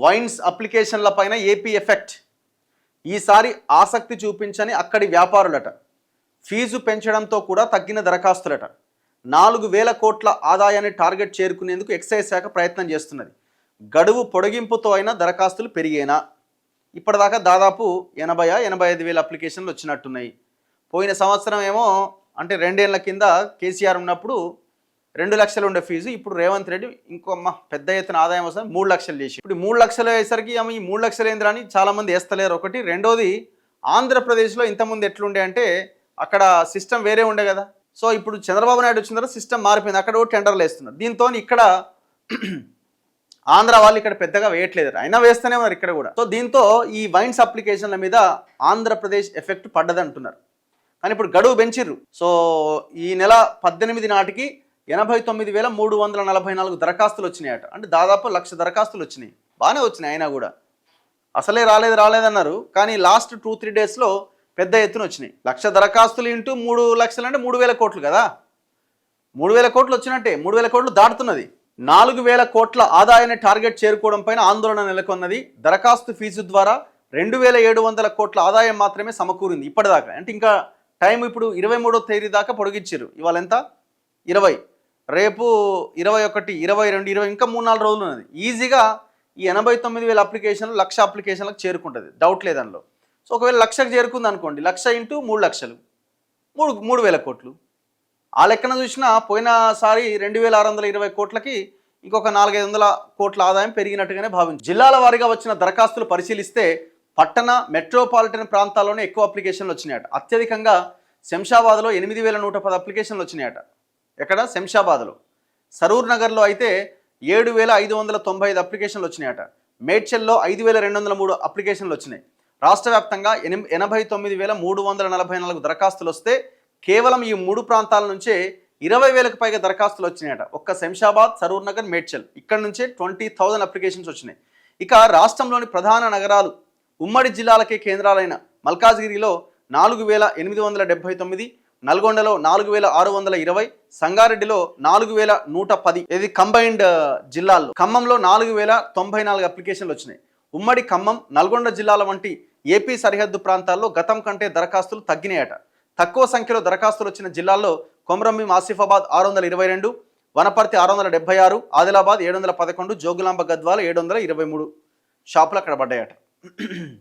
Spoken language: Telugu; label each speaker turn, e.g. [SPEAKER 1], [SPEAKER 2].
[SPEAKER 1] వైన్స్ అప్లికేషన్ల పైన ఏపీ ఎఫెక్ట్. ఈసారి ఆసక్తి చూపించని అక్కడి వ్యాపారులట. ఫీజు పెంచడంతో కూడా తగ్గిన దరఖాస్తులట. 4,000 కోట్ల ఆదాయాన్ని టార్గెట్ చేరుకునేందుకు ఎక్సైజ్ శాఖ ప్రయత్నం చేస్తున్నది. గడువు పొడిగింపుతో అయినా దరఖాస్తులు పెరిగేనా? ఇప్పటిదాకా దాదాపు 85,000 అప్లికేషన్లు వచ్చినట్టున్నాయి. పోయిన సంవత్సరం ఏమో అంటే 2 ఏళ్ల కింద కేసీఆర్ ఉన్నప్పుడు 2 లక్షలు ఉండే ఫీజు, ఇప్పుడు రేవంత్ రెడ్డి ఇంకో పెద్ద ఎత్తున ఆదాయం వస్తుంది 3 లక్షలు చేసి, ఇప్పుడు 3 లక్షలు అయ్యేసరికి ఈ 3 లక్షలు ఏంద్రని చాలామంది వేస్తలేరు. ఒకటి. రెండోది, ఆంధ్రప్రదేశ్లో ఇంతకుముందు ఎట్లుండే అంటే అక్కడ సిస్టమ్ వేరే ఉండే కదా. సో ఇప్పుడు చంద్రబాబు నాయుడు వచ్చిన తర్వాత సిస్టమ్ మారిపోయింది. అక్కడ టెండర్లు వేస్తున్నారు. దీంతో ఇక్కడ ఆంధ్ర వాళ్ళు ఇక్కడ పెద్దగా వేయట్లేదు, అయినా వేస్తూనే ఉన్నారు ఇక్కడ కూడా. సో దీంతో ఈ వైన్స్ అప్లికేషన్ల మీద ఆంధ్రప్రదేశ్ ఎఫెక్ట్ పడ్డదంటున్నారు. కానీ ఇప్పుడు గడువు పెంచిర్రు. సో ఈ నెల 18 నాటికి 89,344 దరఖాస్తులు వచ్చినాయట. అంటే దాదాపు 1,00,000 దరఖాస్తులు వచ్చినాయి. బాగానే వచ్చినాయి. అయినా కూడా అసలే రాలేదన్నారు. కానీ లాస్ట్ 2-3 డేస్లో పెద్ద ఎత్తున వచ్చినాయి. 1,00,000 దరఖాస్తులు ఇంటూ 3 లక్షలు అంటే 3,000 కోట్లు కదా. 3,000 కోట్లు వచ్చినట్టే. 3,000 కోట్లు దాటుతున్నది. 4,000 కోట్ల ఆదాయాన్ని టార్గెట్ చేరుకోవడం పైన ఆందోళన నెలకొన్నది. దరఖాస్తు ఫీజు ద్వారా 2,700 కోట్ల ఆదాయం మాత్రమే సమకూరింది ఇప్పటిదాకా. అంటే ఇంకా టైం ఇప్పుడు 23వ తేదీ దాకా పొడిగించారు. ఇవాళ ఎంత? 20. రేపు 21, 22, 20 ఇంకా 3-4 రోజులు ఉన్నది. ఈజీగా ఈ 89,000 అప్లికేషన్లు 1,00,000 అప్లికేషన్లకు చేరుకుంటుంది. డౌట్ లేదు అందులో. సో ఒకవేళ 1,00,000కి చేరుకుంది అనుకోండి, 1,00,000 ఇంటూ 3 లక్షలు 3,000 కోట్లు. ఆ లెక్కన చూసినా పోయినసారి 2,620 కోట్లకి ఇంకొక 400-500 కోట్ల ఆదాయం పెరిగినట్టుగానే భావించు. జిల్లాల వారీగా వచ్చిన దరఖాస్తులు పరిశీలిస్తే పట్టణ మెట్రోపాలిటన్ ప్రాంతాల్లోనే ఎక్కువ అప్లికేషన్లు వచ్చినాయట. అత్యధికంగా శంషాబాద్లో 8,110 అప్లికేషన్లు వచ్చినాయట. ఎక్కడ? శంషాబాద్లో. సరూర్ నగర్లో అయితే 7,595 అప్లికేషన్లు వచ్చినాయట. మేడ్చల్లో 5,203 అప్లికేషన్లు వచ్చినాయి. రాష్ట్ర వ్యాప్తంగా 89,344 దరఖాస్తులు వస్తే కేవలం ఈ 3 ప్రాంతాల నుంచే 20,000కు పైగా దరఖాస్తులు వచ్చినాయట. ఒక్క శంషాబాద్, సరూర్ నగర్, మేడ్చల్ ఇక్కడ నుంచే 20,000 అప్లికేషన్స్ వచ్చినాయి. ఇక రాష్ట్రంలోని ప్రధాన నగరాలు, ఉమ్మడి జిల్లాలకే కేంద్రాలైన మల్కాజ్గిరిలో 4,879, నల్గొండలో 4,620, సంగారెడ్డిలో 4,110. ఇది కంబైన్డ్ జిల్లాల్లో. ఖమ్మంలో 4,094 అప్లికేషన్లు వచ్చినాయి. ఉమ్మడి ఖమ్మం, నల్గొండ జిల్లాల వంటి ఏపీ సరిహద్దు ప్రాంతాల్లో గతం కంటే దరఖాస్తులు తగ్గినాయట. తక్కువ సంఖ్యలో దరఖాస్తులు వచ్చిన జిల్లాల్లో కొమరంభీం ఆసిఫాబాద్ 622, వనపర్తి 676, ఆదిలాబాద్ 711, జోగులాంబ గద్వాల 723 షాపులు అక్కడ పడ్డాయట.